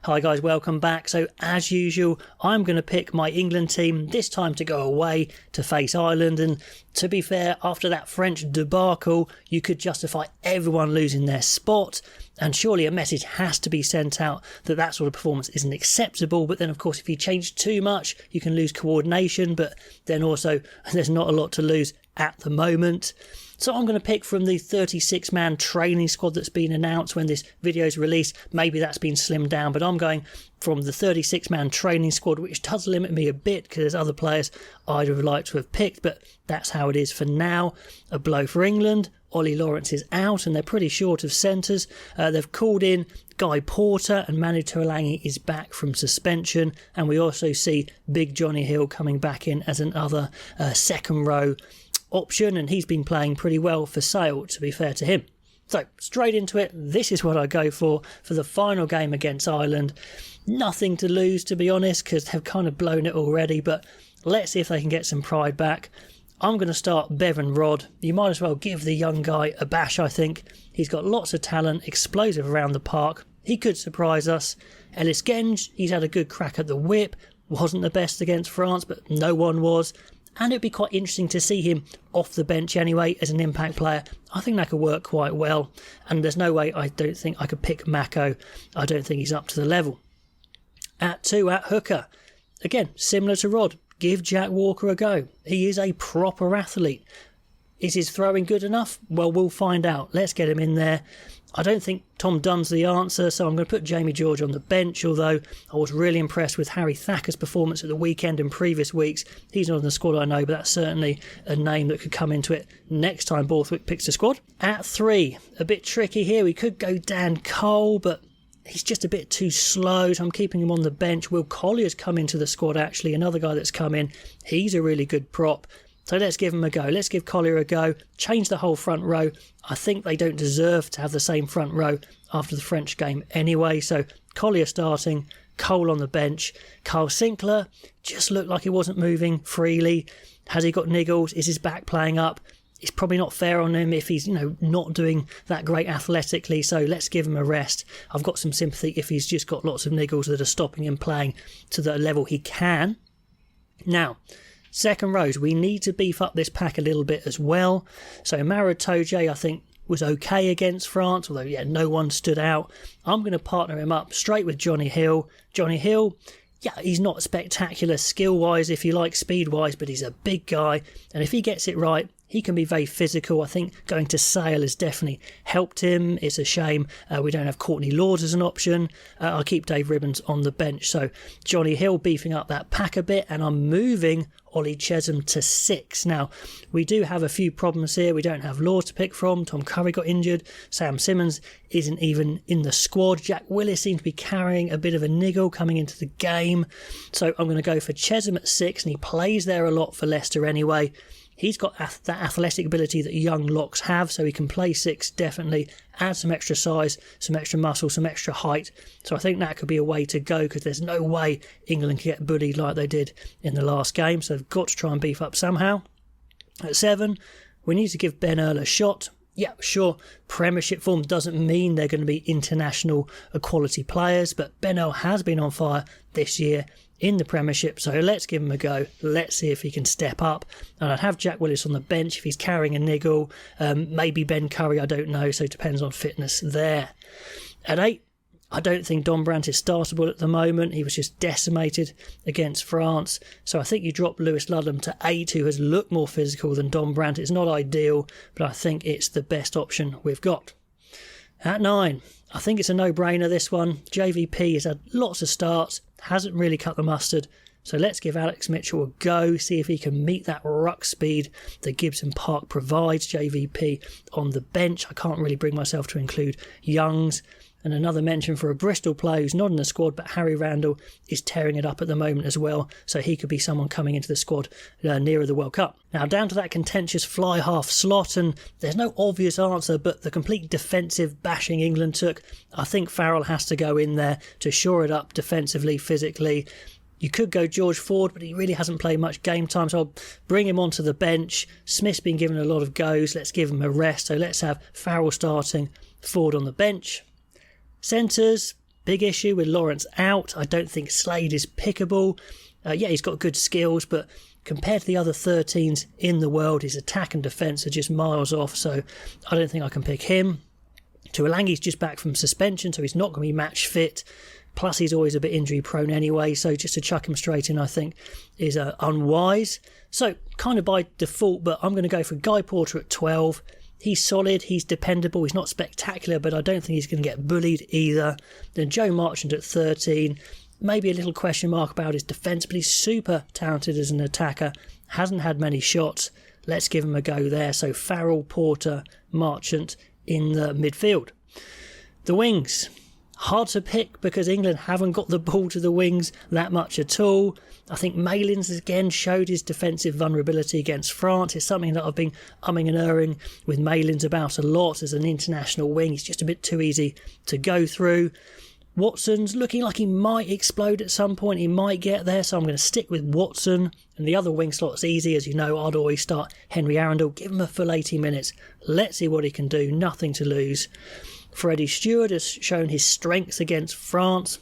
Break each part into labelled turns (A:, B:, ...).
A: Hi guys, welcome back. So as usual, I'm going to pick my England team, this time to go away to face Ireland. And to be fair, after that French debacle, you could justify everyone losing their spot. And surely a message has to be sent out that that sort of performance isn't acceptable. But then, of course, if you change too much, you can lose coordination. But then also, there's not a lot to lose at the moment. So I'm going to pick from the 36-man training squad that's been announced when this video is released. Maybe that's been slimmed down, but I'm going from the 36-man training squad, which does limit me a bit because there's other players I'd have liked to have picked, but that's how it is for now. A blow for England. Ollie Lawrence is out and they're pretty short of centres. They've called in Guy Porter and Manu Tuolangi is back from suspension. And we also see Big Johnny Hill coming back in as another second row option, and he's been playing pretty well for Sale, to be fair to him. So straight into it, this is what I go for the final game against Ireland. Nothing to lose, to be honest, because they've kind of blown it already, but let's see if they can get some pride back. I'm going to start Bevan Rodd. You might as well give the young guy a bash, I think. He's got lots of talent, explosive around the park. He could surprise us. Ellis Genge, he's had a good crack at the whip. Wasn't the best against France, but no one was. And it'd be quite interesting to see him off the bench anyway as an impact player. I think that could work quite well. And there's no way I don't think I could pick Mako. I don't think he's up to the level. At 2, at hooker. Again, similar to Rod. Give Jack Walker a go. He is a proper athlete. Is his throwing good enough? Well, we'll find out. Let's get him in there. I don't think Tom Dunn's the answer, so I'm going to put Jamie George on the bench, although I was really impressed with Harry Thacker's performance at the weekend and previous weeks. He's not in the squad, I know, but that's certainly a name that could come into it next time Borthwick picks a squad. At 3, a bit tricky here. We could go Dan Cole, but he's just a bit too slow, so I'm keeping him on the bench. Will Collier's come into the squad, actually, another guy that's come in. He's a really good prop. So let's give him a go. Let's give Collier a go. Change the whole front row. I think they don't deserve to have the same front row after the French game anyway. So Collier starting, Cole on the bench. Carl Sinclair just looked like he wasn't moving freely. Has he got niggles? Is his back playing up? It's probably not fair on him if he's, not doing that great athletically. So let's give him a rest. I've got some sympathy if he's just got lots of niggles that are stopping him playing to the level he can. Now, second rows, we need to beef up this pack a little bit as well. So Mara Toje, I think, was okay against France, although, no one stood out. I'm going to partner him up straight with Johnny Hill. Johnny Hill, he's not spectacular skill-wise, if you like, speed-wise, but he's a big guy. And if he gets it right, he can be very physical. I think going to Sale has definitely helped him. It's a shame we don't have Courtney Lord as an option. I'll keep Dave Ribbons on the bench. So Johnny Hill beefing up that pack a bit, and I'm moving Ollie Chesham to 6. Now, we do have a few problems here. We don't have Lord to pick from. Tom Curry got injured. Sam Simmons isn't even in the squad. Jack Willis seems to be carrying a bit of a niggle coming into the game. So I'm going to go for Chesham at 6, and he plays there a lot for Leicester anyway. He's got that athletic ability that young locks have, so he can play 6 definitely, add some extra size, some extra muscle, some extra height. So I think that could be a way to go, because there's no way England can get bullied like they did in the last game, so they've got to try and beef up somehow. At 7, we need to give Ben Earl a shot. Yeah, sure, Premiership form doesn't mean they're going to be international quality players, but Ben Earl has been on fire this year in the Premiership, so let's give him a go. Let's see if he can step up. And I'd have Jack Willis on the bench if he's carrying a niggle. Maybe Ben Curry, I don't know, so it depends on fitness there. At 8, I don't think Don Brandt is startable at the moment. He was just decimated against France. So I think you drop Lewis Ludlam to 8, who has looked more physical than Don Brandt. It's not ideal, but I think it's the best option we've got. At 9, I think it's a no-brainer, this one. JVP has had lots of starts, hasn't really cut the mustard. So let's give Alex Mitchell a go, see if he can meet that ruck speed that Gibson Park provides. JVP on the bench. I can't really bring myself to include Youngs. And another mention for a Bristol player who's not in the squad, but Harry Randall is tearing it up at the moment as well, so he could be someone coming into the squad nearer the World Cup. Now, down to that contentious fly half slot, and there's no obvious answer, but the complete defensive bashing England took, I think Farrell has to go in there to shore it up defensively, physically. You could go George Ford, but he really hasn't played much game time, so I'll bring him onto the bench. Smith's been given a lot of goes. Let's give him a rest. So let's have Farrell starting, Ford on the bench. Centres, big issue with Lawrence out. I don't think Slade is pickable. Yeah, he's got good skills, but compared to the other 13s in the world, his attack and defence are just miles off, so I don't think I can pick him. Tuolangi's just back from suspension, so he's not going to be match fit. Plus, he's always a bit injury prone anyway, so just to chuck him straight in, I think, is unwise. So, kind of by default, but I'm going to go for Guy Porter at 12. He's solid, he's dependable, he's not spectacular, but I don't think he's going to get bullied either. Then Joe Marchant at 13. Maybe a little question mark about his defence, but he's super talented as an attacker. Hasn't had many shots. Let's give him a go there. So Farrell, Porter, Marchant in the midfield. The wings. Hard to pick because England haven't got the ball to the wings that much at all. I think Malins again showed his defensive vulnerability against France. It's something that I've been umming and erring with Malins about a lot as an international wing. He's just a bit too easy to go through. Watson's looking like he might explode at some point. He might get there, so I'm going to stick with Watson. And the other wing slot's easy. As you know, I'd always start Henry Arundel. Give him a full 80 minutes. Let's see what he can do. Nothing to lose. Freddie Stewart has shown his strengths against France.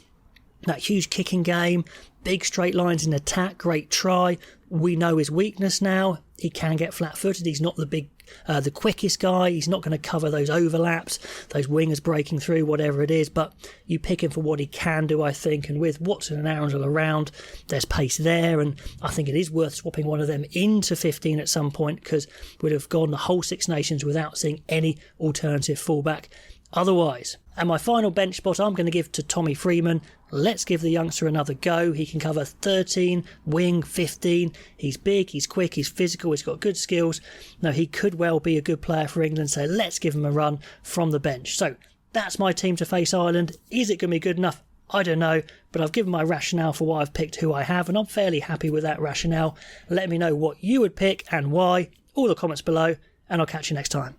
A: That huge kicking game, big straight lines in attack, great try. We know his weakness now. He can get flat-footed. He's not the quickest guy. He's not going to cover those overlaps, those wingers breaking through, whatever it is. But you pick him for what he can do, I think. And with Watson and Arundel around, there's pace there. And I think it is worth swapping one of them into 15 at some point because we'd have gone the whole Six Nations without seeing any alternative fullback otherwise. And my final bench spot I'm going to give to Tommy Freeman. Let's give the youngster another go. He can cover 13, wing, 15. He's big, he's quick, he's physical, he's got good skills. No, he could well be a good player for England, so let's give him a run from the bench. So that's my team to face Ireland. Is it going to be good enough? I don't know, but I've given my rationale for why I've picked who I have, and I'm fairly happy with that rationale. Let me know what you would pick and why. All the comments below, and I'll catch you next time.